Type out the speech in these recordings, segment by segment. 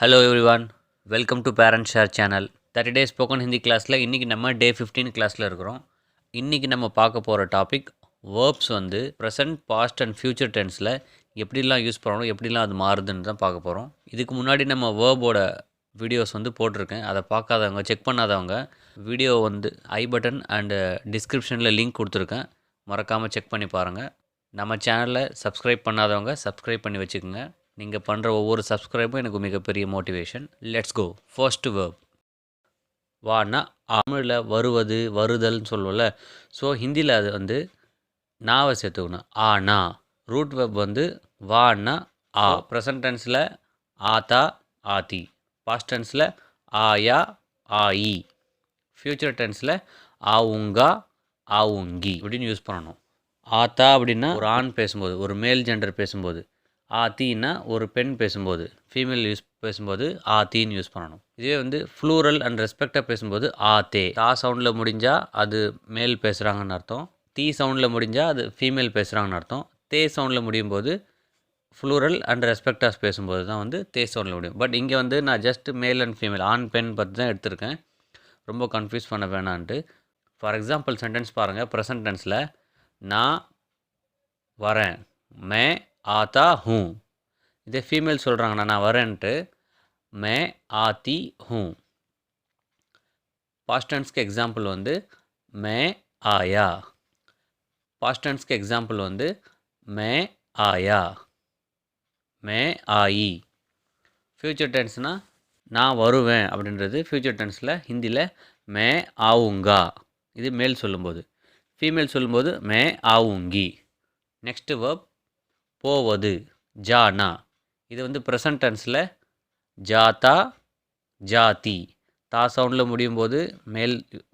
Hello everyone, welcome to Parent Share channel. 30 days spoken Hindi கிளாஸில் இன்றைக்கி நம்ம டே 15 கிளாஸில் இருக்கிறோம். இன்றைக்கி நம்ம பார்க்க போகிற டாபிக் வேர்ப்ஸ் வந்து ப்ரெசன்ட் பாஸ்ட் அண்ட் ஃப்யூச்சர் டென்ஸில் எப்படிலாம் யூஸ் பண்ணணும், எப்படிலாம் அது மாறுதுன்னு தான் பார்க்க போகிறோம். இதுக்கு முன்னாடி நம்ம வேர்போட வீடியோஸ் வந்து போட்டிருக்கேன். அதை பார்க்காதவங்க, செக் பண்ணாதவங்க வீடியோ வந்து ஐ பட்டன் அண்டு டிஸ்கிரிப்ஷனில் லிங்க் கொடுத்துருக்கேன், மறக்காமல் செக் பண்ணி பாருங்கள். நம்ம சேனலை சப்ஸ்கிரைப் பண்ணாதவங்க சப்ஸ்கிரைப் பண்ணி வச்சுக்கோங்க. நீங்கள் பண்ணுற ஒவ்வொரு சப்ஸ்கிரைபும் எனக்கு மிகப்பெரிய motivation. Let's go. First verb வானா, தமிழில் வருவது வருதல்னு சொல்லுவோம்ல. ஸோ ஹிந்தியில் அது வந்து நாவை சேர்த்துக்கணும். ஆனா. ரூட் வேர்ப் வந்து வானா ஆ. ப்ரெசன்ட் டென்ஸில் ஆத்தா ஆத்தி. பாஸ்ட் டென்ஸில் ஆயா ஆயி. ஃப்யூச்சர் டென்ஸில் ஆவுங்கா ஆவுங்கி அப்படின்னு யூஸ் பண்ணணும். ஆத்தா அப்படின்னா ஒரு ஆண் பேசும்போது, ஒரு மேல் ஜெண்டர் பேசும்போது. ஆத்தின்னா ஒரு பெண் பேசும்போது, ஃபீமேல் பேசும்போது ஆத்தின்னு யூஸ் பண்ணணும். இதுவே வந்து ஃப்ளூரல் அண்ட் ரெஸ்பெக்டாக பேசும்போது ஆத்தே. தா சவுண்டில் முடிஞ்சால் அது மேல் பேசுகிறாங்கன்னு அர்த்தம். தீ சவுண்டில் முடிஞ்சால் அது ஃபீமேல் பேசுகிறாங்கன்னு அர்த்தம். தே சவுண்டில் முடியும் போது ஃப்ளூரல் அண்ட் ரெஸ்பெக்டாக பேசும்போது தான் வந்து தே சவுண்டில் முடியும். பட் இங்கே வந்து நான் ஜஸ்ட் மேல் அண்ட் ஃபீமேல், ஆண் பெண் பற்றி தான் எடுத்திருக்கேன், ரொம்ப கன்ஃபியூஸ் பண்ண வேணான்ட்டு. ஃபார் எக்ஸாம்பிள் சென்டென்ஸ் பாருங்கள். ப்ரெசன்ட் டென்ஸில் நான் வரேன், மே ஆத்தா ஹூ. இதே ஃபீமேல் சொல்கிறாங்கண்ணா நான் வரேன்ட்டு மே ஆத்தி ஹூ. பாஸ்ட் டென்ஸ்க்கு எக்ஸாம்பிள் வந்து மே ஆயா. பாஸ்ட் டென்ஸ்க்கு எக்ஸாம்பிள் வந்து மே ஆயா, மே ஆயி. ஃப்யூச்சர் டென்ஸ்னால் நான் வருவேன் அப்படின்றது ஃப்யூச்சர் டென்ஸில் ஹிந்தியில் மே ஆவுங்கா. இது மேல் சொல்லும்போது. ஃபீமேல் சொல்லும்போது மே ஆவுங்கி. நெக்ஸ்ட் வேர்ப் போவது, ஜானா. இது வந்து ப்ரெசன்ட் டென்ஸில் ஜாத்தா ஜாத்தி. தா சவுண்டில் முடியும் போது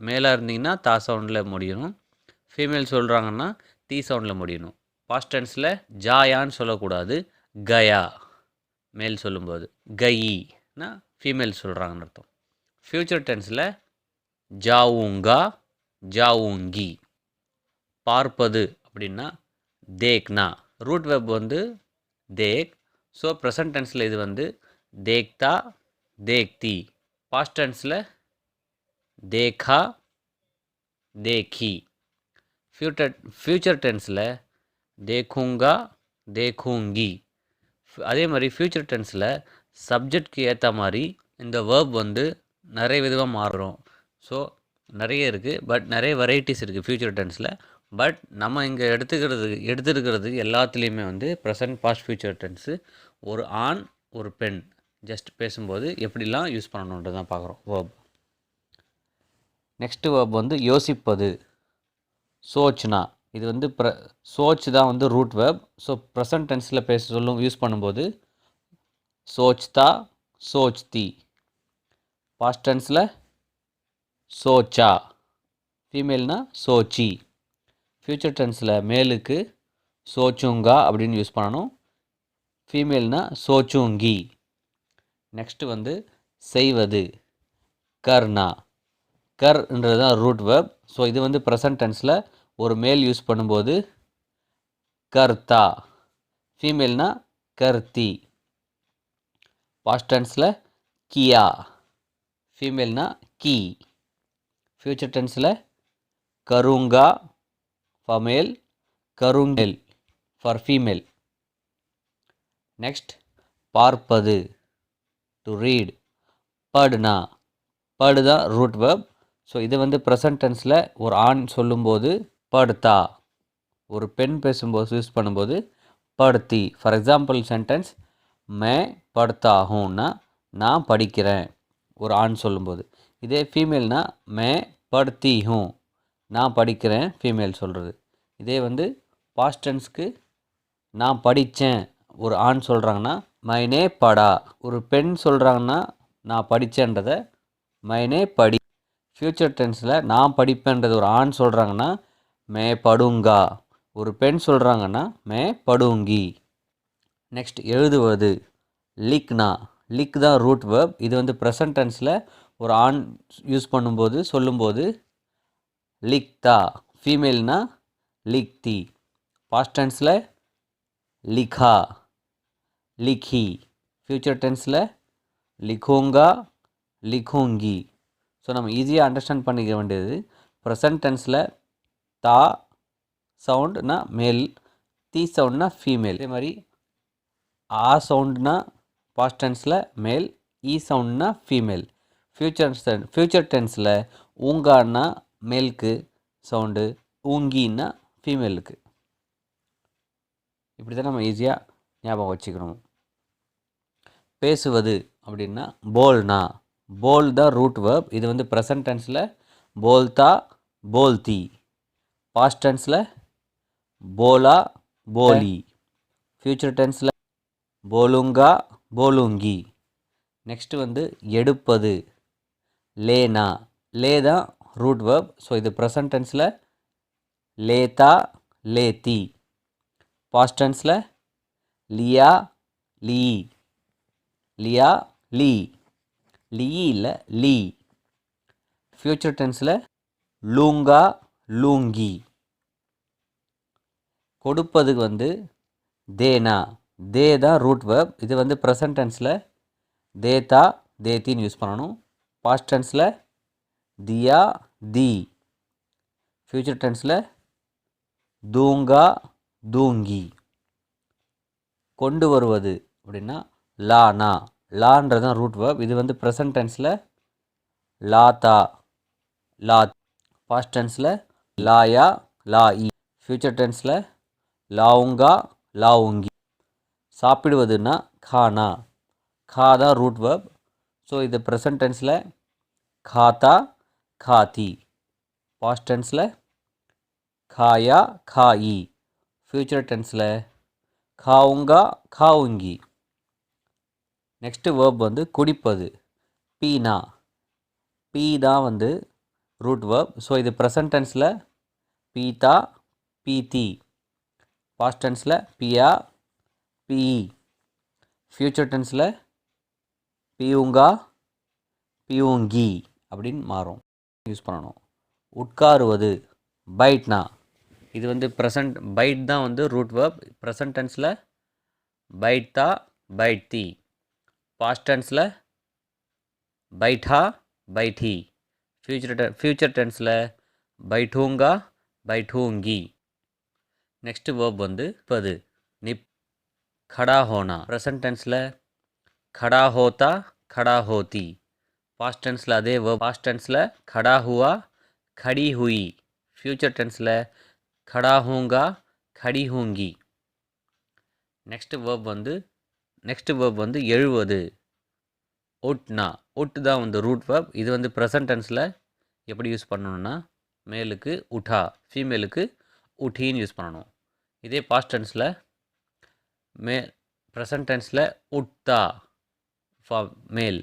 மேலாக இருந்தீங்கன்னா தா சவுண்டில் முடியணும். ஃபீமேல் சொல்கிறாங்கன்னா தீ சவுண்டில் முடியணும். பாஸ்ட் டென்ஸில் ஜாயான்னு சொல்லக்கூடாது, கயா மேல் சொல்லும்போது. கயினா ஃபீமேல் சொல்கிறாங்கன்னு அர்த்தம். ஃப்யூச்சர் டென்ஸில் ஜாவுங்கா ஜாவுங்கி. பார்ப்பது அப்படின்னா தேக்னா. ரூட் வெப் வந்து தேக். ஸோ ப்ரெசன்ட் டென்ஸில் இது வந்து தேக்தா தேக்தி. பாஸ்ட் டென்ஸில் தேக்கா தேக்கி. ஃப்யூச்சர் டென்ஸில் தேக்குங்கா தேக்குங்கி. அதே மாதிரி ஃப்யூச்சர் டென்ஸில் சப்ஜெக்ட்க்கு ஏற்ற மாதிரி இந்த வேர்ப் வந்து நிறைய விதமாக மாறும். ஸோ நிறைய இருக்குது, பட் நிறைய வெரைட்டிஸ் இருக்குது ஃப்யூச்சர் டென்ஸில். பட் நம்ம இங்கே எடுத்துருக்கிறது எல்லாத்துலேயுமே வந்து ப்ரெசன்ட் பாஸ்ட் ஃப்யூச்சர் டென்ஸு. ஒரு ஆண் ஒரு பெண் ஜஸ்ட் பேசும்போது எப்படிலாம் யூஸ் பண்ணணுன்றது தான் பார்க்குறோம் வேர்ப். நெக்ஸ்ட்டு வேர்ப் வந்து யோசிப்பது, சோச்னா. இது வந்து சோச் தான் வந்து ரூட் வேர்ப். ஸோ ப்ரெசன்ட் டென்ஸில் யூஸ் பண்ணும்போது சோச்தா சோச்தி. பாஸ்ட் டென்ஸில் சோச்சா. ஃபீமேல்னா சோச்சி. ஃப்யூச்சர் டென்ஸில் மேலுக்கு சோச்சுங்கா அப்படின்னு யூஸ் பண்ணணும். ஃபீமேல்னா சோச்சுங்கி. நெக்ஸ்ட்டு வந்து செய்வது, கர்னா. கர்ன்றது தான் ரூட் வேர்ப். ஸோ இது வந்து ப்ரெசன்ட் டென்ஸில் ஒரு மேல் யூஸ் பண்ணும்போது கர்த்தா. ஃபீமேல்னா கர்த்தி. பாஸ்ட் டென்ஸில் கியா. ஃபீமேல்னா கி. ஃப்யூச்சர் டென்ஸில் கருங்கா ஃபார் மேல், கருங்கெல் ஃபார் ஃபீமேல். நெக்ஸ்ட் பார்ப்பது, டு ரீட். படுனா. படு தான் ரூட் வேர்ப். ஸோ இது வந்து ப்ரெசன்ட் டென்ஸில் ஒரு ஆண் சொல்லும்போது படுத்தா. ஒரு பெண் பேசும்போது யூஸ் பண்ணும்போது படுத்தி. ஃபார் எக்ஸாம்பிள் சென்டென்ஸ் மே படுத்தா ஹூன்னா நான் படிக்கிறேன் ஒரு ஆண் சொல்லும்போது. இதே ஃபீமேல்னா மே படுத்தி ஹூ, நான் படிக்கிறேன் ஃபீமேல் சொல்கிறது. இதே வந்து பாஸ்ட் டென்ஸ்க்கு நான் படித்தேன் ஒரு ஆண் சொல்கிறாங்கன்னா மைனே படா. ஒரு பெண் சொல்கிறாங்கன்னா நான் படித்தேன்றதை மைனே படி. ஃப்யூச்சர் டென்ஸில் நான் படிப்பேன்றது ஒரு ஆண் சொல்கிறாங்கன்னா மே படுங்கா. ஒரு பெண் சொல்கிறாங்கன்னா மே படுங்கி. நெக்ஸ்ட் எழுதுவது, லிக்னா. லிக் தான் ரூட் வேர்ப். இது வந்து ப்ரெசன்ட் டென்ஸில் ஒரு ஆண் யூஸ் பண்ணும்போது சொல்லும்போது லிக்தா. ஃபீமேல்னா லிக்தி. பாஸ்ட் டென்ஸில் லிகா லிக்கி. ஃப்யூச்சர் டென்ஸில் लिखूंगा लिखूंगी. ஸோ நம்ம ஈஸியாக அண்டர்ஸ்டாண்ட் பண்ணிக்க வேண்டியது ப்ரெசன்ட் டென்ஸில் தா சவுண்ட்னா மேல், தி சவுண்ட்னா ஃபீமேல். அதே மாதிரி ஆ சவுண்ட்னா பாஸ்ட் டென்ஸில் மேல், இ சவுண்ட்னா ஃபீமேல். ஃப்யூச்சர் டென்ஸில் ஊங்கான்னா மேலுக்கு சவுண்டு, ஊங்கின்னா ஃபீமேலுக்கு. இப்படி தான் நம்ம ஈஸியாக ஞாபகம் வச்சுக்கணும். பேசுவது அப்படின்னா போல்னா, போல் தான் ரூட் வேர்ப். இது வந்து ப்ரெசன்ட் டென்ஸில் போல்தா போல்தி, பாஸ்ட் டென்ஸில் போலா போலி, ஃப்யூச்சர் டென்ஸில் போலுங்கா போலுங்கி. நெக்ஸ்ட்டு வந்து எடுப்பது லேனா, லே தான் ரூட் வேர்ப். ஸோ இது ப்ரெசன்ட் டென்ஸில் லேதா லேத்தி, பாஸ்ட் டென்ஸில் லியா லீ, லியா லீ, லீ இல்லை லீ. ஃப்யூச்சர் டென்ஸில் லூங்கா லூங்கி. கொடுப்பதுக்கு வந்து தேனா, தே தான் ரூட் வேர்ப். இது வந்து ப்ரெசன்ட் டென்ஸில் தேதா தேத்தின்னு யூஸ் பண்ணணும். பாஸ்ட் டென்ஸில் தியா தி, ஃப்யூச்சர் டென்ஸில் தூங்கா தூங்கி. கொண்டு வருவது அப்படின்னா லானா, லான்றது தான் ரூட் வேர்ப். இது வந்து ப்ரெசன்ட் டென்ஸில் லாத்தா லாத், பாஸ்ட் டென்ஸில் லாயா லாஇ, ஃப்யூச்சர் டென்ஸில் லாவுங்கா லாவுங்கி. சாப்பிடுவதுன்னா கானா, கா தான் ரூட் வேர்ப். ஸோ இது ப்ரெசன்ட் டென்ஸில் காத்தா காத்தி, பாஸ்ட் டென்ஸில் காயா காயி, ஃப்யூச்சர் டென்ஸில் காவுங்கா காவுங்கி. நெக்ஸ்ட்டு வேர்ப் வந்து குடிப்பது பீனா, பீ தான் வந்து ரூட் வேர்ப். ஸோ இது ப்ரெசன்ட் டென்ஸில் பீத்தா பீத்தி, பாஸ்ட் டென்ஸில் பியா பிஇ, ஃப்யூச்சர் டென்ஸில் பியூங்கா பியூங்கி அப்படின்னு மாறும். யூஸ் பண்ணணும். உட்காருவது பைட்னா, இது வந்து ப்ரெசன்ட் பைட் தான் வந்து ரூட் வேர்ப். ப்ரெசன்ட் டென்ஸில் பைட்தா பைட்தி, பாஸ்ட் டென்ஸில் பைட்டா பைட்டி, ஃப்யூச்சர் டென்ஸில் பைட்டூங்கா பைட்டூங்கி. நெக்ஸ்ட் வேர்ப் வந்து பது நிப், खड़ा होना. ப்ரெசன்ட் டென்ஸில் खड़ा होता खड़ा होती, பாஸ்ட் டென்ஸில் அதே வேர்ப். பாஸ்ட் டென்ஸில் खड़ा हुआ खड़ी हुई, ஃப்யூச்சர் டென்ஸில் खड़ा होऊंगा खड़ी होंगी. நெக்ஸ்ட் வேர்ப் வந்து எழுவது உட்னா, உட் தான் வந்து ரூட் வேர்ப். இது வந்து ப்ரெசன்ட் டென்ஸில் எப்படி யூஸ் பண்ணணும்னா மேலுக்கு உட்டா, ஃபீமேலுக்கு உட்டின்னு யூஸ் பண்ணணும். இதே பாஸ்ட் டென்ஸில் ப்ரெசன்ட் டென்ஸில் உட்டா ஃபார் மேல்,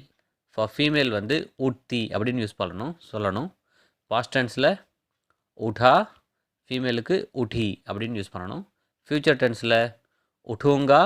ஃபார் ஃபீமேல் வந்து உட்டி அப்படின்னு யூஸ் சொல்லணும். பாஸ்ட் டென்ஸில் உட்டா, ஃபீமேலுக்கு உட்டி அப்படின்னு யூஸ் பண்ணணும். ஃப்யூச்சர் டென்ஸில் உठूंगा